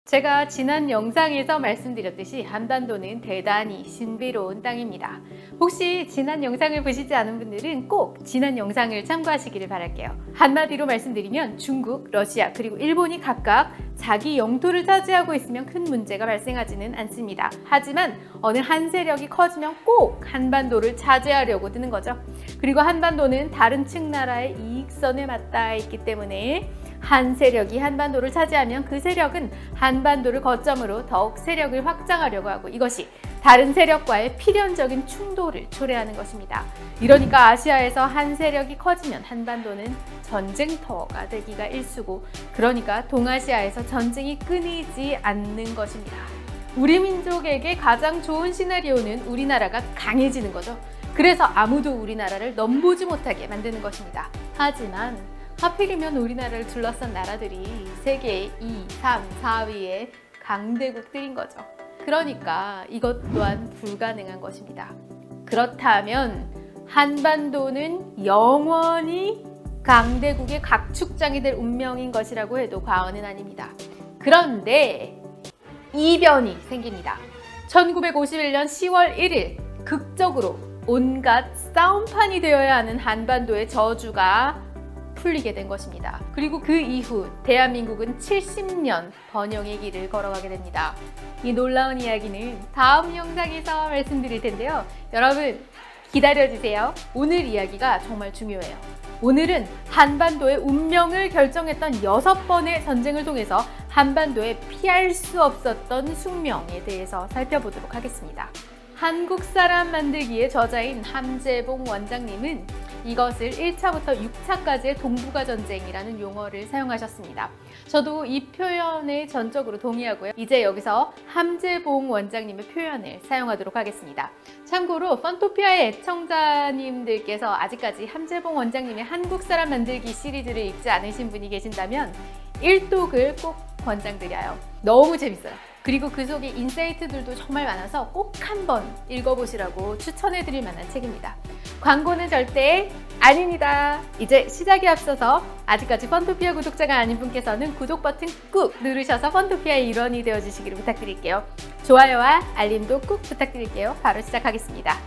제가 지난 영상에서 말씀드렸듯이 한반도는 대단히 신비로운 땅입니다. 혹시 지난 영상을 보시지 않은 분들은 꼭 지난 영상을 참고하시기를 바랄게요. 한마디로 말씀드리면 중국, 러시아 그리고 일본이 각각 자기 영토를 차지하고 있으면 큰 문제가 발생하지는 않습니다. 하지만 어느 한 세력이 커지면 꼭 한반도를 차지하려고 드는 거죠. 그리고 한반도는 다른 측 나라의 이익선에 맞닿아 있기 때문에 한 세력이 한반도를 차지하면 그 세력은 한반도를 거점으로 더욱 세력을 확장하려고 하고, 이것이 다른 세력과의 필연적인 충돌을 초래하는 것입니다. 이러니까 아시아에서 한 세력이 커지면 한반도는 전쟁터가 되기가 일쑤고, 그러니까 동아시아에서 전쟁이 끊이지 않는 것입니다. 우리 민족에게 가장 좋은 시나리오는 우리나라가 강해지는 거죠. 그래서 아무도 우리나라를 넘보지 못하게 만드는 것입니다. 하지만 하필이면 우리나라를 둘러싼 나라들이 세계 2, 3, 4위의 강대국들인 거죠. 그러니까 이것 또한 불가능한 것입니다. 그렇다면 한반도는 영원히 강대국의 각축장이 될 운명인 것이라고 해도 과언은 아닙니다. 그런데 이변이 생깁니다. 1951년 10월 1일 극적으로 온갖 싸움판이 되어야 하는 한반도의 저주가 풀리게 된 것입니다. 그리고 그 이후 대한민국은 70년 번영의 길을 걸어가게 됩니다. 이 놀라운 이야기는 다음 영상에서 말씀드릴 텐데요. 여러분 기다려주세요. 오늘 이야기가 정말 중요해요. 오늘은 한반도의 운명을 결정했던 6번의 전쟁을 통해서 한반도에 피할 수 없었던 숙명에 대해서 살펴보도록 하겠습니다. 한국 사람 만들기의 저자인 함재봉 원장님은 이것을 1차부터 6차까지의 동북아 전쟁이라는 용어를 사용하셨습니다. 저도 이 표현에 전적으로 동의하고요. 이제 여기서 함재봉 원장님의 표현을 사용하도록 하겠습니다. 참고로 펀토피아의 애청자님들께서 아직까지 함재봉 원장님의 한국 사람 만들기 시리즈를 읽지 않으신 분이 계신다면 1독을 꼭 권장드려요. 너무 재밌어요. 그리고 그 속에 인사이트들도 정말 많아서 꼭 한번 읽어보시라고 추천해드릴 만한 책입니다. 광고는 절대 아닙니다. 이제 시작에 앞서서 아직까지 펀토피아 구독자가 아닌 분께서는 구독 버튼 꾹 누르셔서 펀토피아의 일원이 되어주시기를 부탁드릴게요. 좋아요와 알림도 꾹 부탁드릴게요. 바로 시작하겠습니다.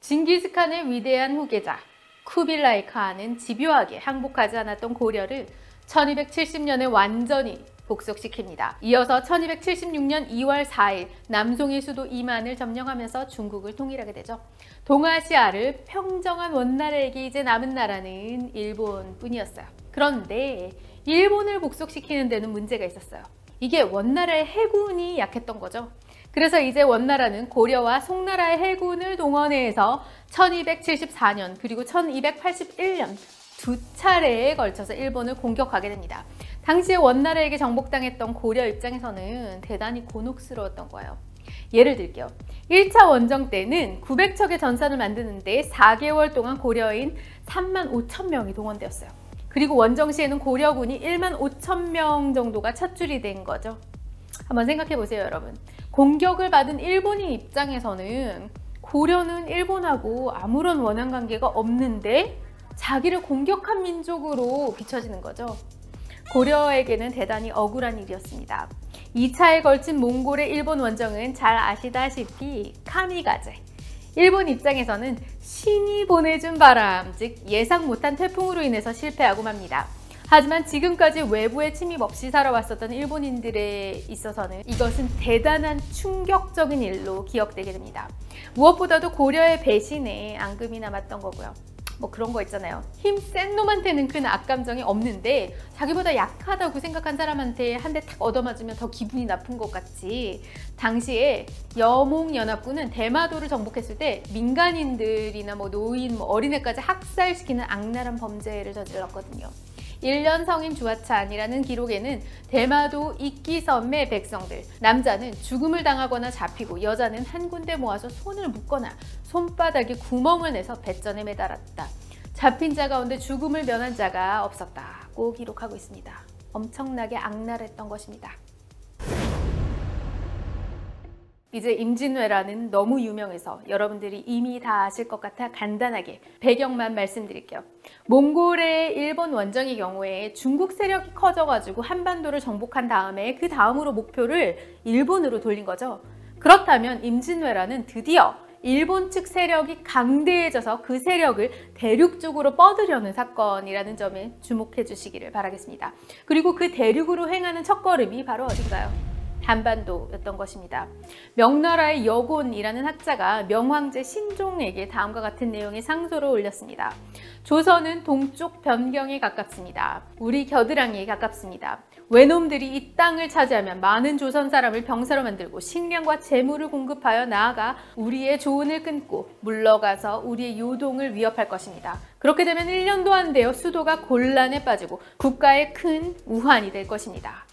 징기스칸의 위대한 후계자 쿠빌라이 칸은 집요하게 항복하지 않았던 고려를 1270년에 완전히 복속시킵니다. 이어서 1276년 2월 4일 남송의 수도 이만을 점령하면서 중국을 통일하게 되죠. 동아시아를 평정한 원나라에게 이제 남은 나라는 일본뿐이었어요. 그런데 일본을 복속시키는 데는 문제가 있었어요. 이게 원나라의 해군이 약했던 거죠. 그래서 이제 원나라는 고려와 송나라의 해군을 동원해서 1274년 그리고 1281년 두 차례에 걸쳐서 일본을 공격하게 됩니다. 당시에 원나라에게 정복당했던 고려 입장에서는 대단히 곤혹스러웠던 거예요. 예를 들게요. 1차 원정 때는 900척의 전선을 만드는데 4개월 동안 고려인 35,000명이 동원되었어요. 그리고 원정 시에는 고려군이 15,000명 정도가 찻줄이 된 거죠. 한번 생각해 보세요, 여러분. 공격을 받은 일본인 입장에서는 고려는 일본하고 아무런 원한 관계가 없는데 자기를 공격한 민족으로 비춰지는 거죠. 고려에게는 대단히 억울한 일이었습니다. 2차에 걸친 몽골의 일본 원정은 잘 아시다시피 카미가제. 일본 입장에서는 신이 보내준 바람, 즉 예상 못한 태풍으로 인해서 실패하고 맙니다. 하지만 지금까지 외부의 침입 없이 살아왔었던 일본인들에 있어서는 이것은 대단한 충격적인 일로 기억되게 됩니다. 무엇보다도 고려의 배신에 앙금이 남았던 거고요. 뭐 그런 거 있잖아요. 힘 센 놈한테는 큰 악감정이 없는데 자기보다 약하다고 생각한 사람한테 한 대 탁 얻어맞으면 더 기분이 나쁜 것 같이, 당시에 여몽연합군은 대마도를 정복했을 때 민간인들이나 뭐 노인, 어린애까지 학살시키는 악랄한 범죄를 저질렀거든요. 1년 성인 주하찬이라는 기록에는 대마도 이끼섬의 백성들, 남자는 죽음을 당하거나 잡히고 여자는 한 군데 모아서 손을 묶거나 손바닥에 구멍을 내서 배전에 매달았다. 잡힌 자 가운데 죽음을 면한 자가 없었다고 기록하고 있습니다. 엄청나게 악랄했던 것입니다. 이제 임진왜란은 너무 유명해서 여러분들이 이미 다 아실 것 같아 간단하게 배경만 말씀드릴게요. 몽골의 일본 원정의 경우에 중국 세력이 커져가지고 한반도를 정복한 다음에 그 다음으로 목표를 일본으로 돌린 거죠. 그렇다면 임진왜란은 드디어 일본 측 세력이 강대해져서 그 세력을 대륙 쪽으로 뻗으려는 사건이라는 점에 주목해 주시기를 바라겠습니다. 그리고 그 대륙으로 행하는 첫걸음이 바로 어딘가요? 한반도였던 것입니다. 명나라의 여곤이라는 학자가 명황제 신종에게 다음과 같은 내용의 상소를 올렸습니다. 조선은 동쪽 변경에 가깝습니다. 우리 겨드랑이에 가깝습니다. 외놈들이 이 땅을 차지하면 많은 조선 사람을 병사로 만들고 식량과 재물을 공급하여 나아가 우리의 조언을 끊고 물러가서 우리의 요동을 위협할 것입니다. 그렇게 되면 1년도 안 되어 수도가 곤란에 빠지고 국가에 큰 우환이 될 것입니다.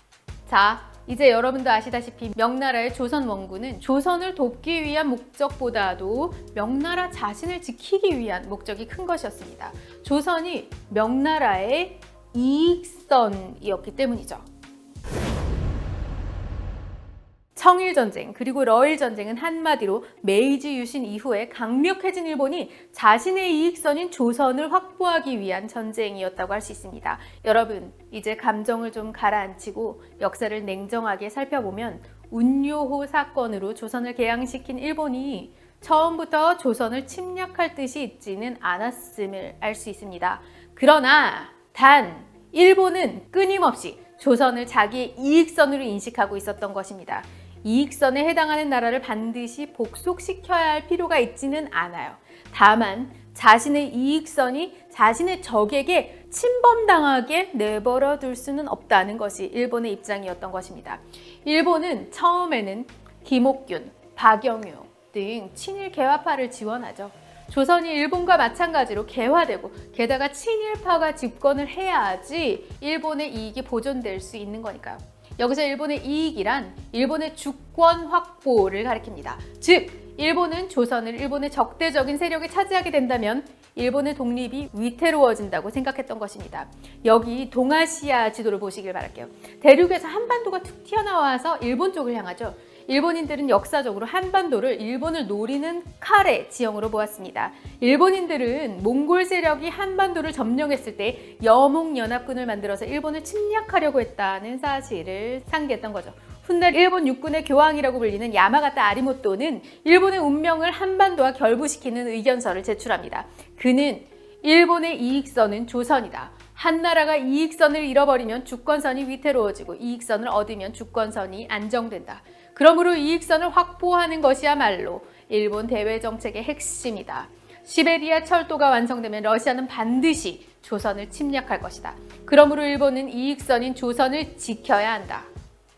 자, 이제 여러분도 아시다시피 명나라의 조선 원군은 조선을 돕기 위한 목적보다도 명나라 자신을 지키기 위한 목적이 큰 것이었습니다. 조선이 명나라의 이익선이었기 때문이죠. 청일전쟁 그리고 러일전쟁은 한마디로 메이지 유신 이후에 강력해진 일본이 자신의 이익선인 조선을 확보하기 위한 전쟁이었다고 할 수 있습니다. 여러분, 이제 감정을 좀 가라앉히고 역사를 냉정하게 살펴보면 운요호 사건으로 조선을 개항시킨 일본이 처음부터 조선을 침략할 뜻이 있지는 않았음을 알 수 있습니다. 그러나 단 일본은 끊임없이 조선을 자기의 이익선으로 인식하고 있었던 것입니다. 이익선에 해당하는 나라를 반드시 복속시켜야 할 필요가 있지는 않아요. 다만 자신의 이익선이 자신의 적에게 침범당하게 내버려 둘 수는 없다는 것이 일본의 입장이었던 것입니다. 일본은 처음에는 김옥균, 박영유 등 친일 개화파를 지원하죠. 조선이 일본과 마찬가지로 개화되고 게다가 친일파가 집권을 해야지 일본의 이익이 보존될 수 있는 거니까요. 여기서 일본의 이익이란 일본의 주권 확보를 가리킵니다. 즉, 일본은 조선을 일본의 적대적인 세력이 차지하게 된다면 일본의 독립이 위태로워진다고 생각했던 것입니다. 여기 동아시아 지도를 보시길 바랄게요. 대륙에서 한반도가 툭 튀어나와서 일본 쪽을 향하죠. 일본인들은 역사적으로 한반도를 일본을 노리는 칼의 지형으로 보았습니다. 일본인들은 몽골 세력이 한반도를 점령했을 때 여몽연합군을 만들어서 일본을 침략하려고 했다는 사실을 상기했던 거죠. 훗날 일본 육군의 교황이라고 불리는 야마가타 아리모토는 일본의 운명을 한반도와 결부시키는 의견서를 제출합니다. 그는 일본의 이익선은 조선이다. 한나라가 이익선을 잃어버리면 주권선이 위태로워지고 이익선을 얻으면 주권선이 안정된다. 그러므로 이익선을 확보하는 것이야말로 일본 대외 정책의 핵심이다. 시베리아 철도가 완성되면 러시아는 반드시 조선을 침략할 것이다. 그러므로 일본은 이익선인 조선을 지켜야 한다.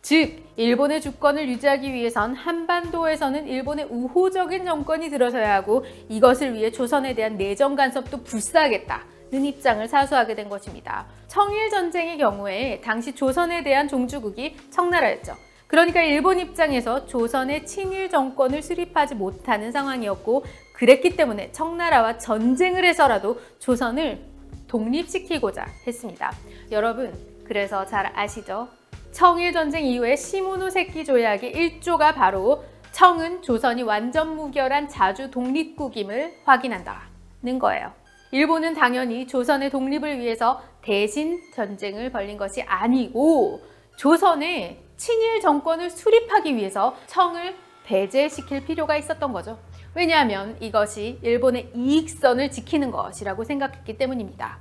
즉, 일본의 주권을 유지하기 위해선 한반도에서는 일본의 우호적인 정권이 들어서야 하고 이것을 위해 조선에 대한 내정 간섭도 불사하겠다는 입장을 사수하게 된 것입니다. 청일전쟁의 경우에 당시 조선에 대한 종주국이 청나라였죠. 그러니까 일본 입장에서 조선의 친일 정권을 수립하지 못하는 상황이었고 그랬기 때문에 청나라와 전쟁을 해서라도 조선을 독립시키고자 했습니다. 여러분, 그래서 잘 아시죠? 청일전쟁 이후에 시모노세키 조약의 1조가 바로 청은 조선이 완전 무결한 자주 독립국임을 확인한다는 거예요. 일본은 당연히 조선의 독립을 위해서 대신 전쟁을 벌린 것이 아니고 조선의 친일 정권을 수립하기 위해서 청을 배제시킬 필요가 있었던 거죠. 왜냐하면 이것이 일본의 이익선을 지키는 것이라고 생각했기 때문입니다.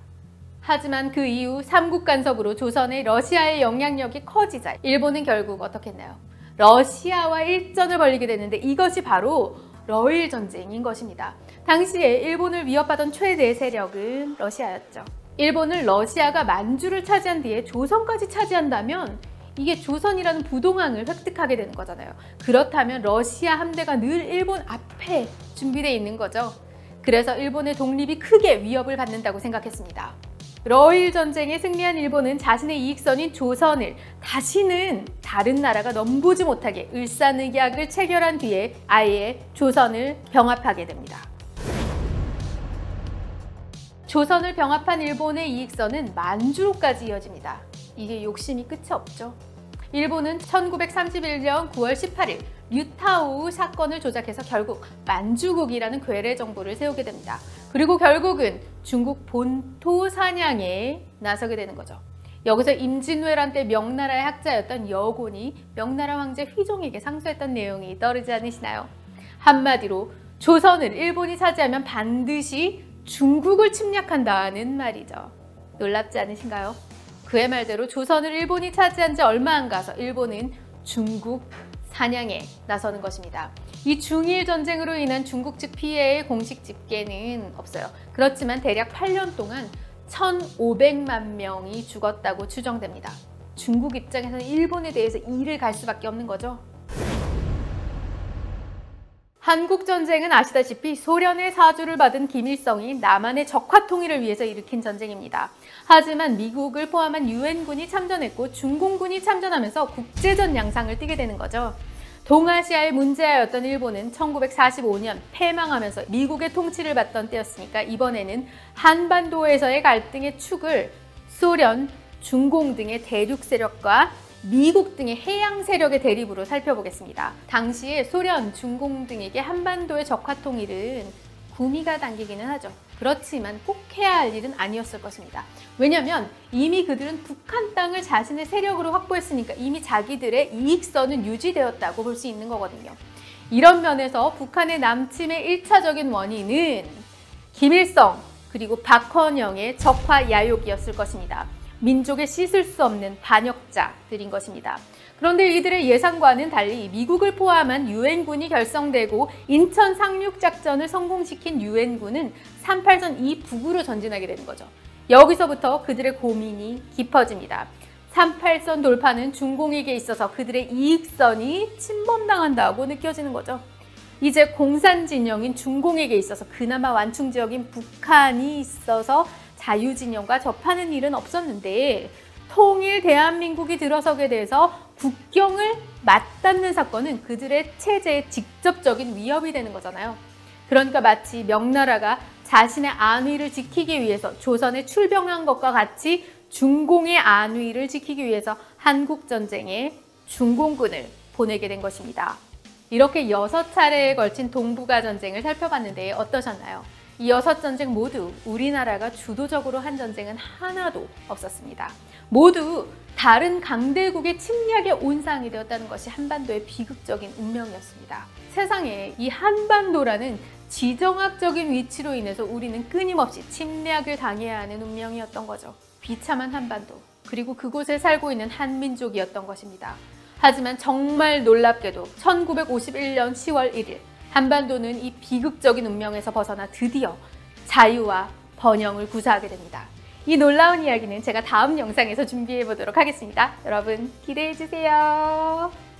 하지만 그 이후 삼국 간섭으로 조선의 러시아의 영향력이 커지자 일본은 결국 어떻게 했나요? 러시아와 일전을 벌이게 됐는데 이것이 바로 러일 전쟁인 것입니다. 당시에 일본을 위협하던 최대의 세력은 러시아였죠. 일본은 러시아가 만주를 차지한 뒤에 조선까지 차지한다면 이게 조선이라는 부동항을 획득하게 되는 거잖아요. 그렇다면 러시아 함대가 늘 일본 앞에 준비되어 있는 거죠. 그래서 일본의 독립이 크게 위협을 받는다고 생각했습니다. 러일 전쟁에 승리한 일본은 자신의 이익선인 조선을 다시는 다른 나라가 넘보지 못하게 을사늑약을 체결한 뒤에 아예 조선을 병합하게 됩니다. 조선을 병합한 일본의 이익선은 만주로까지 이어집니다. 이게 욕심이 끝이 없죠. 일본은 1931년 9월 18일 류타오 사건을 조작해서 결국 만주국이라는 괴뢰 정부를 세우게 됩니다. 그리고 결국은 중국 본토 사냥에 나서게 되는 거죠. 여기서 임진왜란 때 명나라의 학자였던 여곤이 명나라 황제 휘종에게 상소했던 내용이 떠오르지 않으시나요? 한마디로 조선을 일본이 차지하면 반드시 중국을 침략한다는 말이죠. 놀랍지 않으신가요? 그의 말대로 조선을 일본이 차지한 지 얼마 안 가서 일본은 중국 사냥에 나서는 것입니다. 이 중일 전쟁으로 인한 중국 측 피해의 공식 집계는 없어요. 그렇지만 대략 8년 동안 1,500만 명이 죽었다고 추정됩니다. 중국 입장에서는 일본에 대해서 이를 갈 수밖에 없는 거죠. 한국전쟁은 아시다시피 소련의 사주를 받은 김일성이 남한의 적화 통일을 위해서 일으킨 전쟁입니다. 하지만 미국을 포함한 유엔군이 참전했고 중공군이 참전하면서 국제전 양상을 띠게 되는 거죠. 동아시아의 문제아였던 일본은 1945년 패망하면서 미국의 통치를 받던 때였으니까 이번에는 한반도에서의 갈등의 축을 소련, 중공 등의 대륙 세력과 미국 등의 해양 세력의 대립으로 살펴보겠습니다. 당시에 소련, 중공 등에게 한반도의 적화 통일은 구미가 당기기는 하죠. 그렇지만 꼭 해야 할 일은 아니었을 것입니다. 왜냐하면 이미 그들은 북한 땅을 자신의 세력으로 확보했으니까 이미 자기들의 이익선은 유지되었다고 볼 수 있는 거거든요. 이런 면에서 북한의 남침의 1차적인 원인은 김일성 그리고 박헌영의 적화 야욕이었을 것입니다. 민족의 씻을 수 없는 반역자들인 것입니다. 그런데 이들의 예상과는 달리 미국을 포함한 유엔군이 결성되고 인천 상륙작전을 성공시킨 유엔군은 38선 이북으로 전진하게 되는 거죠. 여기서부터 그들의 고민이 깊어집니다. 38선 돌파는 중공에게 있어서 그들의 이익선이 침범당한다고 느껴지는 거죠. 이제 공산 진영인 중공에게 있어서 그나마 완충지역인 북한이 있어서 자유진영과 접하는 일은 없었는데 통일 대한민국이 들어서게 돼서 국경을 맞닿는 사건은 그들의 체제에 직접적인 위협이 되는 거잖아요. 그러니까 마치 명나라가 자신의 안위를 지키기 위해서 조선에 출병한 것과 같이 중공의 안위를 지키기 위해서 한국전쟁에 중공군을 보내게 된 것입니다. 이렇게 6차례에 걸친 동북아 전쟁을 살펴봤는데 어떠셨나요? 이 6전쟁 모두 우리나라가 주도적으로 한 전쟁은 하나도 없었습니다. 모두 다른 강대국의 침략의 온상이 되었다는 것이 한반도의 비극적인 운명이었습니다. 세상에 이 한반도라는 지정학적인 위치로 인해서 우리는 끊임없이 침략을 당해야 하는 운명이었던 거죠. 비참한 한반도, 그리고 그곳에 살고 있는 한민족이었던 것입니다. 하지만 정말 놀랍게도 1951년 10월 1일 한반도는 이 비극적인 운명에서 벗어나 드디어 자유와 번영을 구사하게 됩니다. 이 놀라운 이야기는 제가 다음 영상에서 준비해 보도록 하겠습니다. 여러분 기대해 주세요.